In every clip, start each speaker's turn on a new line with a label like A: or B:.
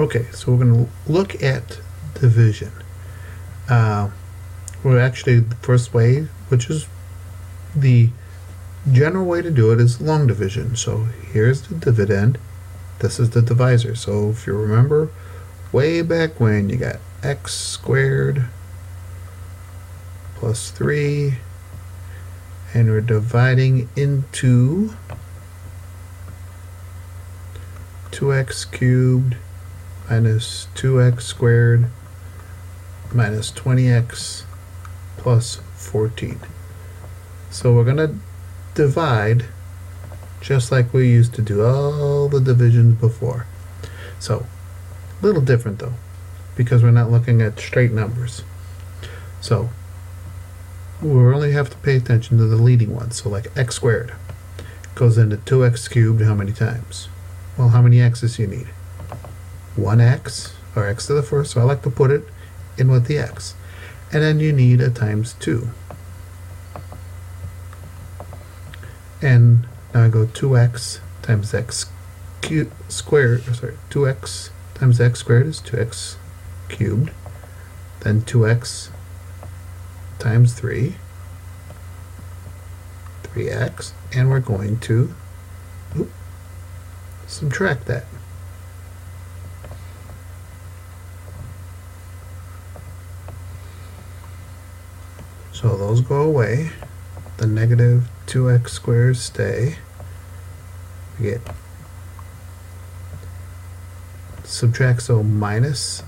A: Okay, so we're going to look at division. We're actually the first way, which is the general way to do it, is long division. So here's the dividend. This is the divisor. So if you remember way back when, you got x squared plus 3, and we're dividing into 2x cubed minus 2x squared minus 20x plus 14. So we're going to divide just like we used to do all the divisions before. So a little different though, because we're not looking at straight numbers. So we only have to pay attention to the leading ones. So like x squared goes into 2x cubed how many times? Well, how many x's do you need? 1x, or x to the first, so I like to put it in with the x. And then you need a times 2. And now I go 2x times x squared, 2x times x squared is 2x cubed. Then 2x times 3, 3x, and we're going to subtract that. So those go away. The negative 2x squares stay. We get subtract, so minus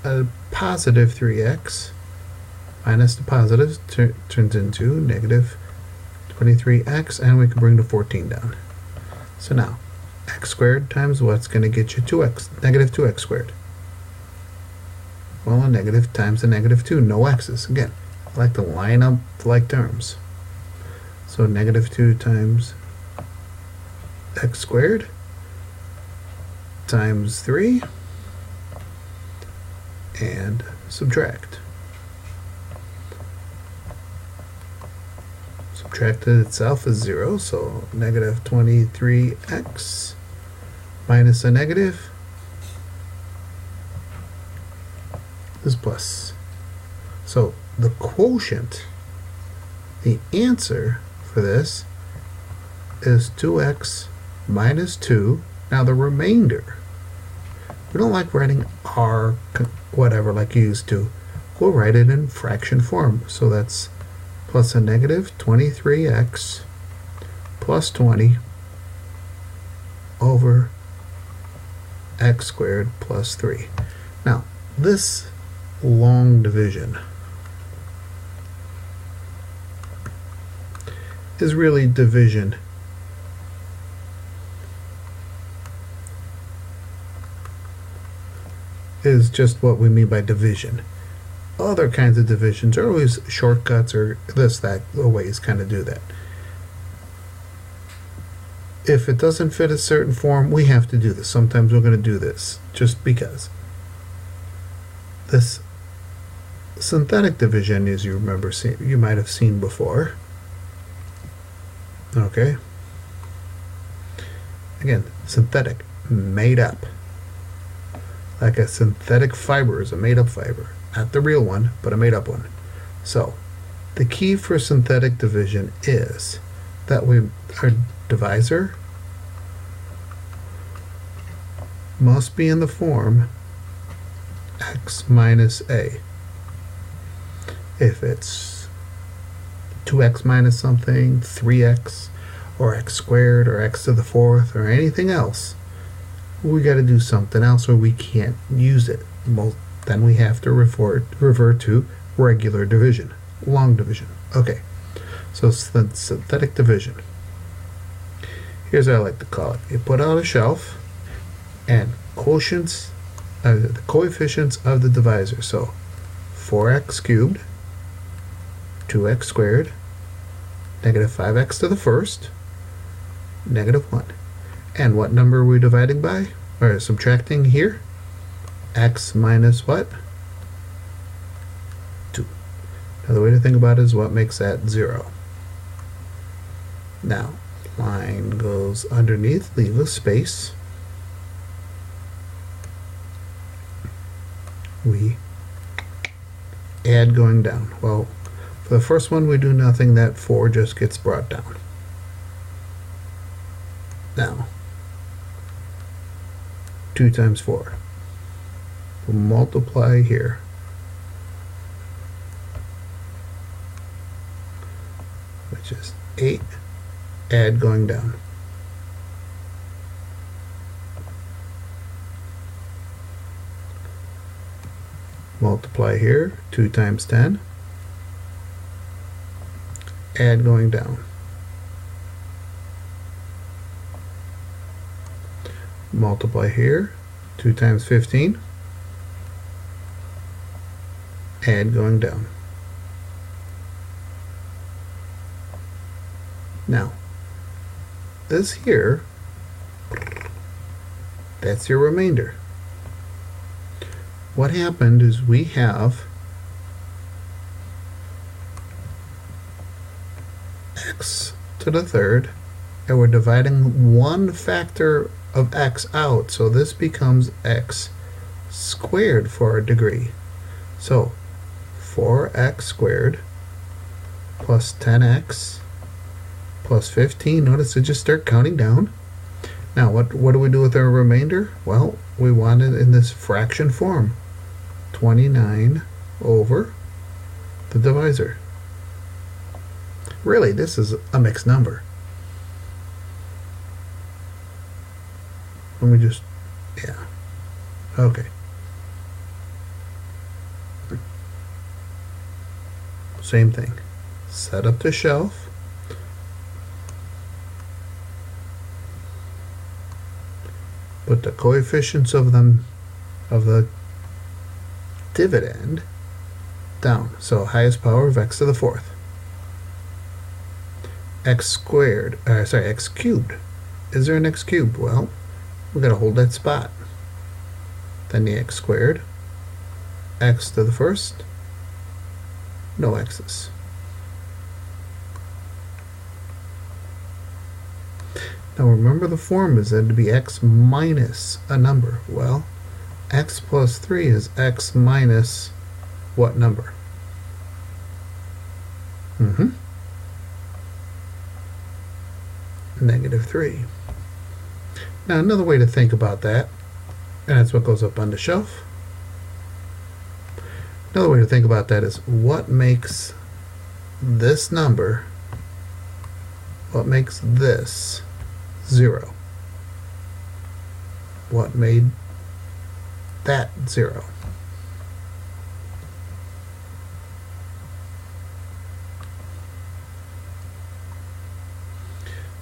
A: a positive 3x minus the positives turns into negative 23x, and we can bring the 14 down. So now x squared times what's going to get you 2x, negative 2x squared? Well, a negative times a negative 2, no x's. Again, I like to line up like terms. So negative 2 times x squared times 3 and subtract. Subtracted itself is 0, so negative 23x minus a negative is plus. So the quotient, the answer for this is 2x minus 2. Now the remainder, we don't like writing r whatever like you used to. We'll write it in fraction form. So that's plus a negative 23x plus 20 over x squared plus 3. Now this long division is really division is just what we mean by division. Other kinds of divisions are always shortcuts or this, that, ways kind of do that. If it doesn't fit a certain form, we have to do this. Sometimes we're going to do this just because. This synthetic division, as you remember, you might have seen before. Okay. Again, synthetic, made up. Like a synthetic fiber is a made up fiber. Not the real one, but a made up one. So, the key for synthetic division is that our divisor must be in the form x minus a. If it's 2x minus something, 3x, or x squared, or x to the fourth, or anything else, we got to do something else or we can't use it. Well, then we have to revert to regular division, long division. Okay, so synthetic division. Here's what I like to call it. You put out a shelf and quotients, the coefficients of the divisor. So 4x cubed, 2x squared, negative 5x to the first, negative 1. And what number are we dividing by? Or subtracting here? X minus what? 2. Now the way to think about it is what makes that 0. Now, line goes underneath, leave a space. we add going down. Well, for the first one we do nothing, that 4 just gets brought down. Now 2 times 4. We'll multiply here. Which is 8, add going down. Multiply here, 2 times 10, add going down. Multiply here, 2 times 15, add going down. Now, this here, that's your remainder. What happened is we have x to the third, and we're dividing one factor of x out, so this becomes x squared for a degree. So 4x squared plus 10x plus 15. Notice it just start counting down. Now what do we do with our remainder? Well, we want it in this fraction form. 29 over the divisor. Really, this is a mixed number. Let me just, yeah, okay. Same thing. Set up the shelf. Put the coefficients of them, of the dividend, down. So highest power of x to the fourth. X squared, x cubed. Is there an x cubed? Well, we gotta hold that spot. Then the x squared, x to the first, no x's. Now remember, the form is said to be x minus a number. Well, x plus 3 is x minus what number? Negative 3. Now another way to think about that, and that's what goes up on the shelf. Another way to think about that is what makes this number, what makes this 0? What made that 0?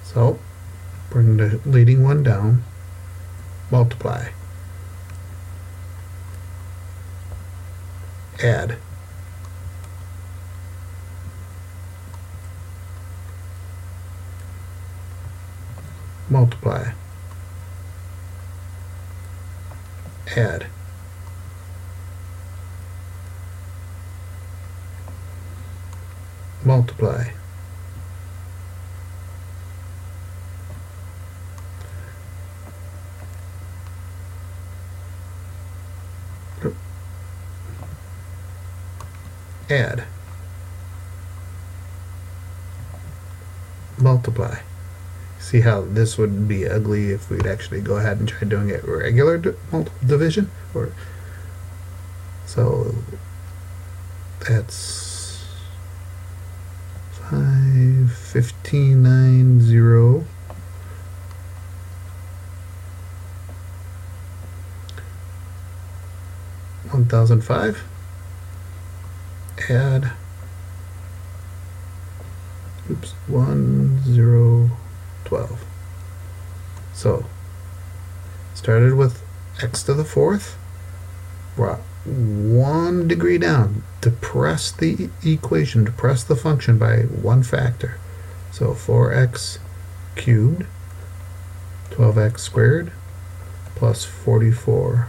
A: So bring the leading one down, multiply, add, multiply, add, multiply, add, multiply. See how this would be ugly if we'd actually go ahead and try doing it regular division? So that's 5, 15, 9, 0. $1,005. Add, 1, 0, 12. So started with x to the fourth, brought 1 degree down, depressed the equation, depressed the function by one factor. So 4x cubed, 12x squared, plus 44x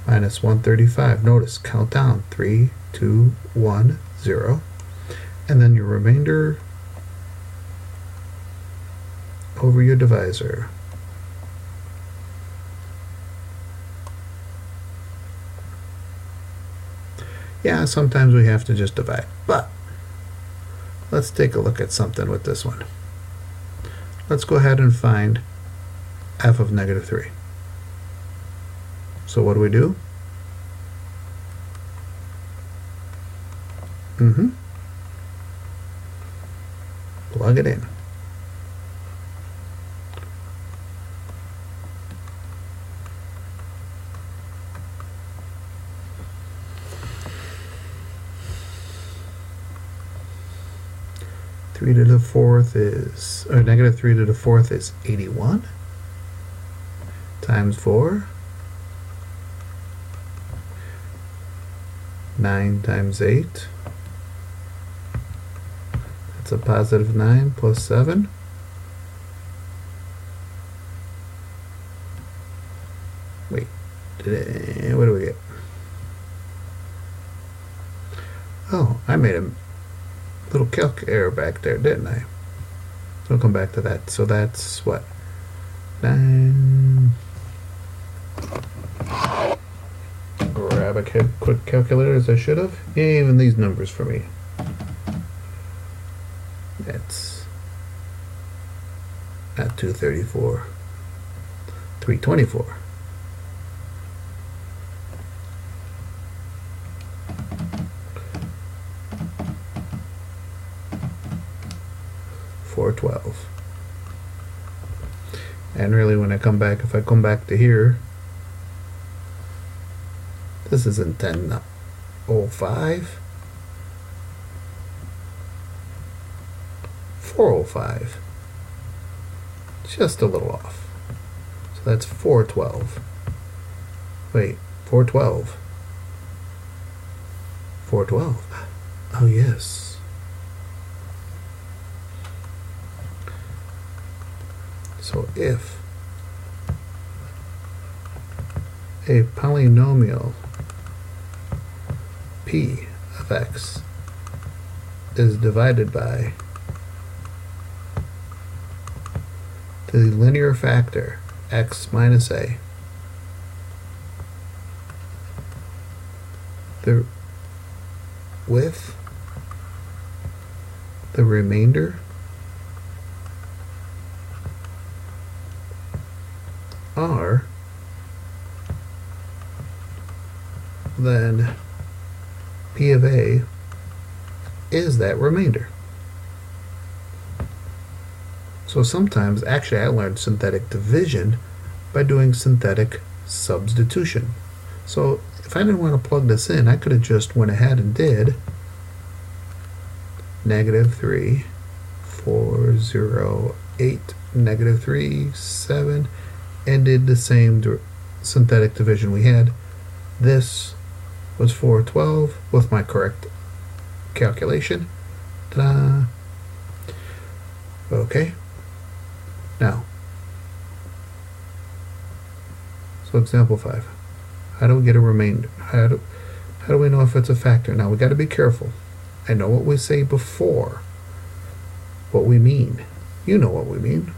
A: minus 135. Notice, count down, 3, 2, 1, 0. And then your remainder over your divisor. Yeah, sometimes we have to just divide. But let's take a look at something with this one. Let's go ahead and find f of negative 3. So what do we do? Plug it in. Three to the fourth is, or negative 3 to the fourth is 81 times 4. 9 times 8. That's a positive 9 plus 7. Wait, what do we get? Oh, I made a little calc error back there, didn't I? So we'll come back to that. So that's what? 9. Grab a quick calculator as I should have. Yeah, even these numbers for me. That's not 234. 324. $412. And really when I come back, if I come back to here, this isn't 1005. 405. Just a little off. So that's 412. Wait, 412. 412. Oh yes. So if a polynomial p of x is divided by the linear factor x minus a, with the remainder r, then p of a is that remainder. So sometimes, actually I learned synthetic division by doing synthetic substitution. So if I didn't want to plug this in, I could have just went ahead and did negative 3, 4, 0, 8, negative 3, 7, and did the same synthetic division we had. This was 412 with my correct calculation. Ta-da! Okay. Now, so example 5. How do we get a remainder? How do we know if it's a factor? Now we got to be careful. I know what we say before, what we mean. You know what we mean.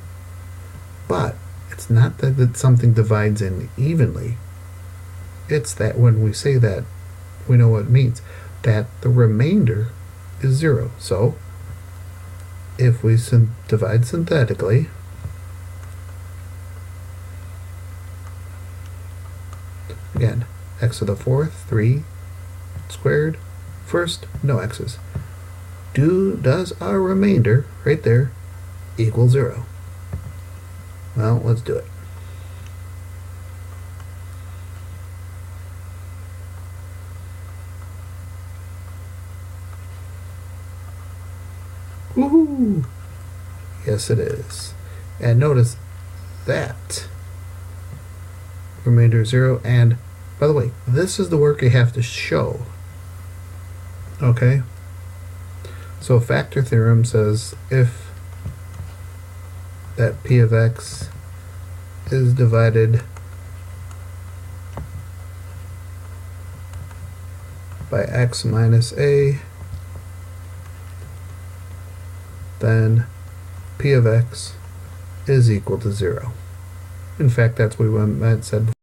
A: But it's not that something divides in evenly. It's that when we say that, we know what it means. That the remainder is 0. So if we divide synthetically, again, x to the fourth, 3 squared, first, no x's. Does our remainder, right there, equal 0? Well, let's do it. Woohoo! Yes, it is. And notice that remainder 0. And by the way, this is the work you have to show. Okay? So factor theorem says if that p of x is divided by x minus a, then p of x is equal to 0. In fact, that's what we said before.